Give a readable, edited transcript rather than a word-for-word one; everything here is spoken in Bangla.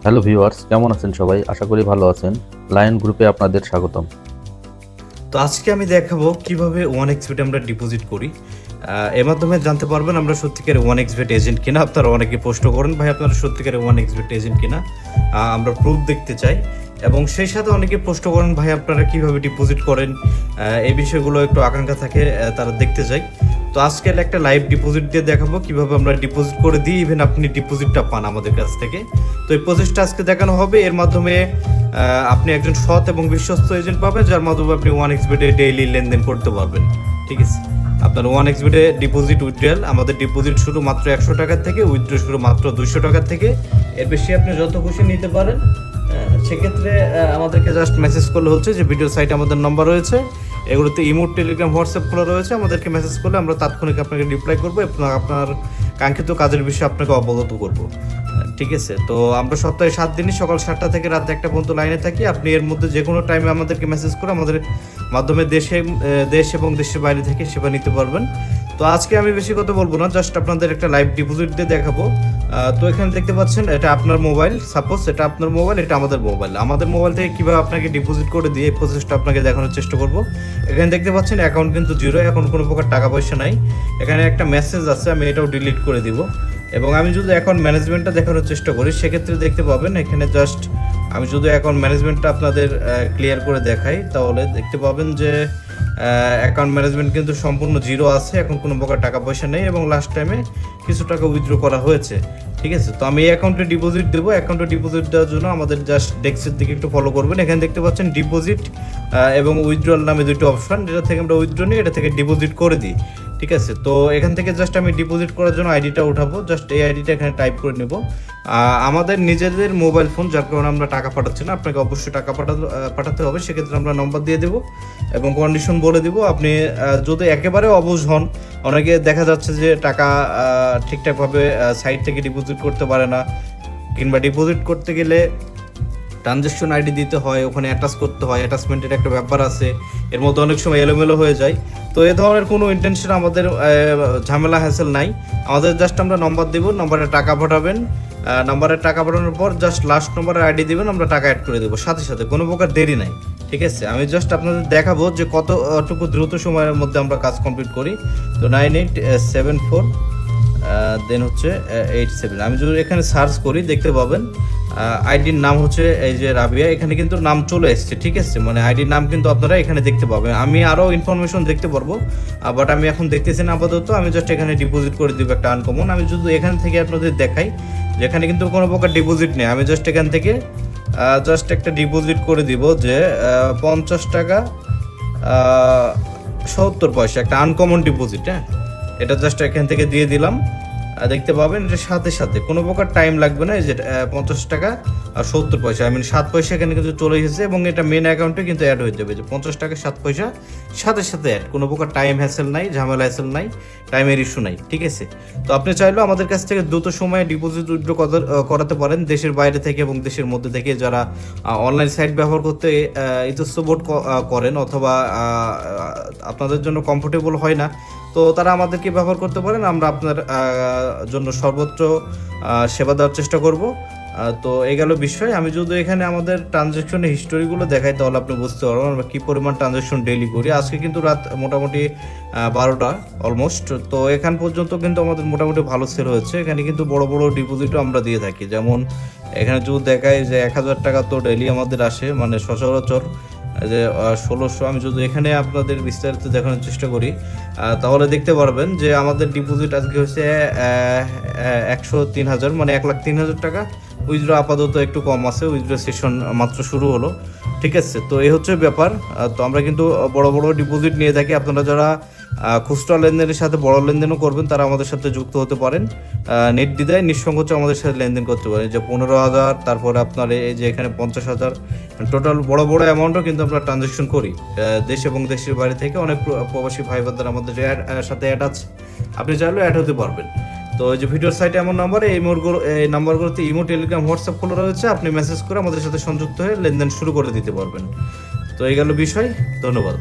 হ্যালো ভিউয়ার্স, কেমন আছেন সবাই? আশা করি ভালো আছেন। লায়ন গ্রুপে আপনাদের স্বাগতম। তো আজকে আমি দেখাবো কিভাবে 1xBet আমরা ডিপোজিট করি। এর মাধ্যমে জানতে পারবেন আমরা সত্যিকারের 1xBet এজেন্ট কিনা। আপনারা অনেকে প্রশ্ন করেন, ভাই আপনারা সত্যিকারের 1xBet এজেন্ট কিনা, আমরা প্রুফ দেখতে চাই। এবং সেই সাথে অনেকে প্রশ্ন করেন, ভাই আপনারা কিভাবে ডিপোজিট করেন, এই বিষয়গুলো একটু আকাঙ্ক্ষা থাকে, তারা দেখতে চাই। তো আজকে একটা লাইভ ডিপোজিট দিয়ে দেখাবো কিভাবে আমরা ডিপোজিট করে দিই, ইভেন আপনি ডিপোজিটটা পান আমাদের কাছ থেকে। তো এই প্রসেসটা আজকে দেখানো হবে। এর মাধ্যমে আপনি একজন সৎ এবং বিশ্বস্ত এজেন্ট পাবেন, যার মাধ্যমে আপনি 1xBet-এ ডেইলি লেনদেন করতে পারবেন। ঠিক আছে, আপনার 1xBet-এ ডিপোজিট উইথড্রয়াল, আমাদের ডিপোজিট শুরু মাত্র 100 টাকা থেকে, উইথড্র শুরু মাত্র 200 টাকা থেকে। এর বেশি আপনি যত খুশি নিতে পারেন। সেক্ষেত্রে আমাদেরকে জাস্ট মেসেজ করলে হচ্ছে যে ভিডিও সাইটে আমাদের নম্বর রয়েছে, এগুলোতে ইমো, টেলিগ্রাম, হোয়াটসঅ্যাপ খোলা রয়েছে। আমাদেরকে মেসেজ করলে আমরা তাৎক্ষণিক আপনাকে রিপ্লাই করবো এবং আপনার কাঙ্ক্ষিত কাজের বিষয়ে আপনাকে অবগত করব। ঠিক আছে, তো আমরা সপ্তাহে 7 দিনই সকাল 7টা থেকে রাত 1টা পর্যন্ত লাইনে থাকি। আপনি এর মধ্যে যে কোনো টাইমে আমাদেরকে মেসেজ করে আমাদের মাধ্যমে দেশ এবং দেশের বাইরে থেকে সেবা নিতে পারবেন। তো আজকে আমি বেশি কথা বলবো না, জাস্ট আপনাদের একটা লাইভ ডিপোজিট দিয়ে দেখাবো। তো এখানে দেখতে পাচ্ছেন এটা আপনার মোবাইল, সাপোজ এটা আপনার মোবাইল, এটা আমাদের মোবাইল থেকে কীভাবে আপনাকে ডিপোজিট করে দিয়ে এই প্রসেসটা আপনাকে দেখানোর চেষ্টা করব। এখানে দেখতে পাচ্ছেন অ্যাকাউন্ট কিন্তু জিরো, এখন কোনো প্রকার টাকা পয়সা নাই। এখানে একটা মেসেজ আছে, আমি এটাও ডিলিট করে দিব। এবং আমি যদি অ্যাকাউন্ট ম্যানেজমেন্টটা দেখানোর চেষ্টা করি, সেক্ষেত্রে দেখতে পাবেন এখানে জাস্ট আমি যদি অ্যাকাউন্ট ম্যানেজমেন্টটা আপনাদের ক্লিয়ার করে দেখাই, তাহলে দেখতে পাবেন যে অ্যাকাউন্ট ম্যানেজমেন্ট কিন্তু সম্পূর্ণ জিরো আছে, এখন কোনো প্রকার টাকা পয়সা নেই এবং লাস্ট টাইমে কিছু টাকা উইথড্র করা হয়েছে। ঠিক আছে, তো আমি এই অ্যাকাউন্টে ডিপোজিট দেবো। অ্যাকাউন্টে ডিপোজিট দেওয়ার জন্য আমাদের জাস্ট ডেস্কের দিকে একটু ফলো করবেন। এখানে দেখতে পাচ্ছেন ডিপোজিট এবং উইথড্রল নামে দুটো অপশন, যেটা থেকে আমরা উইথড্র নিই, এটা থেকে ডিপোজিট করে দিই। ঠিক আছে, তো এখান থেকে জাস্ট আমি ডিপোজিট করার জন্য আইডিটা উঠাবো, জাস্ট এই আইডিটা এখানে টাইপ করে নেব। আমাদের নিজেদের মোবাইল ফোন, যার কারণে আমরা টাকা পাঠাচ্ছি না, আপনাকে অবশ্যই টাকা পাঠাতে হবে। সেক্ষেত্রে আমরা নম্বর দিয়ে দেবো এবং কন্ডিশন বলে দিব। আপনি যদি একেবারে অবুঝ হন, অনেকে দেখা যাচ্ছে যে টাকা ঠিকঠাকভাবে সাইট থেকে ডিপোজিট করতে পারে না, কিংবা ডিপোজিট করতে গেলে ট্রানজ্যাকশন আইডি দিতে হয়, ওখানে অ্যাটাচ করতে হয়, অ্যাটাচমেন্টের একটা ব্যাপার আছে, এর মধ্যে অনেক সময় এলোমেলো হয়ে যায়। তো এ ধরনের কোনো ইন্টেনশন আমাদের ঝামেলা হ্যাসেল নাই। আমাদের জাস্ট আমরা নম্বর দেবো, নম্বরে টাকা পাঠাবেন, নম্বরে টাকা পাঠানোর পর জাস্ট লাস্ট নম্বরের আইডি দেবেন, আমরা টাকা অ্যাড করে দেবো সাথে সাথে, কোনো প্রকার দেরি নাই। ঠিক আছে, আমি জাস্ট আপনাদের দেখাবো যে কতটুকু দ্রুত সময়ের মধ্যে আমরা কাজ কমপ্লিট করি। তো 9874 দেন হচ্ছে 87। আমি যদি এখানে সার্চ করি দেখতে পাবেন আইডির নাম হচ্ছে এই যে রাবিয়া, এখানে কিন্তু নাম চলে এসছে। ঠিক আছে, মানে আইডির নাম কিন্তু আপনারা এখানে দেখতে পাবেন। আমি আরও ইনফরমেশন দেখতে পারবো, বাট আমি এখন দেখতেছি না আপাতত। আমি জাস্ট এখানে ডিপোজিট করে দিব একটা আনকমন। আমি যদি এখান থেকে আপনাদের দেখাই, যেখানে কিন্তু কোনো প্রকার ডিপোজিট নেই, আমি জাস্ট এখান থেকে জাস্ট একটা ডিপোজিট করে দিব যে 50 টাকা 70 পয়সা, একটা আনকমন ডিপোজিট। হ্যাঁ, এটা জাস্ট এখান থেকে দিয়ে দিলাম। দেখতে পাবেন এটা সাথে সাথে কোনো প্রকার টাইম লাগবে না। এই যে 50 টাকা আর 70 পয়সা, আমি 7 পয়সা এখানে কিন্তু চলে এসেছে এবং এটা মেন অ্যাকাউন্টে কিন্তু অ্যাড হয়ে যাবে, যে 50 টাকা 7 পয়সা সাথে সাথে অ্যাড। কোনো প্রকার টাইম হ্যাসেল নাই, ঝামেলা হ্যাসেল নাই, টাইমের ইস্যু নাই। ঠিক আছে, তো আপনি চাইলেও আমাদের কাছ থেকে দ্রুত সময়ে ডিপোজিট উইথড্র করাতে পারেন, দেশের বাইরে থেকে এবং দেশের মধ্যে থেকে। যারা অনলাইন সাইট ব্যবহার করতে ইতস্তবোধ করেন অথবা আপনাদের জন্য কমফোর্টেবল হয় না, তো তারা আমাদেরকে ব্যবহার করতে পারেন। আমরা আপনার জন্য সর্বোচ্চ সেবা দেওয়ার চেষ্টা করব। তো এই গেল বিষয়। আমি যদি এখানে আমাদের ট্রানজ্যাকশনের হিস্টোরিগুলো দেখাই, তাহলে আপনি বুঝতে পারবেন আমরা কী পরিমাণ ট্রানজ্যাকশন ডেইলি করি। আজকে কিন্তু রাত মোটামুটি 12টা অলমোস্ট, তো এখান পর্যন্ত কিন্তু আমাদের মোটামুটি ভালো সেল হয়েছে। এখানে কিন্তু বড় বড় ডিপোজিটও আমরা দিয়ে থাকি, যেমন এখানে যদি দেখাই যে 1000 টাকা তো ডেইলি আমাদের আসে, মানে সচরাচর যে 1600। আমি যদি এখানে আপনাদের বিস্তারিত দেখানোর চেষ্টা করি, তাহলে দেখতে পারবেন যে আমাদের ডিপোজিট আজকে হচ্ছে 103,000, মানে 1,03,000 টাকা। উইথড্র আপাতত একটু কম আছে, উইথড্র সেশন মাত্র শুরু হলো। ঠিক আছে, তো এই হচ্ছে ব্যাপার। তো আমরা কিন্তু বড় বড় ডিপোজিট নিয়ে থাকি। আপনারা যারা খুচরা লেনদেনের সাথে বড় লেনদেনও করবেন, তারা আমাদের সাথে যুক্ত হতে পারেন। নির্দ্বিধায় নিঃসংকোচে আমাদের সাথে লেনদেন করতে পারেন। যে 15,000, তারপরে আপনার এই যে এখানে 50,000, টোটাল বড় বড় অ্যামাউন্টও কিন্তু আমরা ট্রানজ্যাকশন করি দেশ এবং দেশের বাইরে থেকে। অনেক প্রবাসী ভাই বোনদের আমাদের সাথে অ্যাড আছে, আপনি চাইলেও অ্যাড হতে পারবেন। তো এই যে ভিডিওর সাইটে এমন নাম্বারে এই নাম্বারগুলোতে ইমো, টেলিগ্রাম, হোয়াটসঅ্যাপ খোলা রয়েছে। আপনি মেসেজ করে আমাদের সাথে সংযুক্ত হয়ে লেনদেন শুরু করে দিতে পারবেন। তো এই গেল বিষয়। ধন্যবাদ।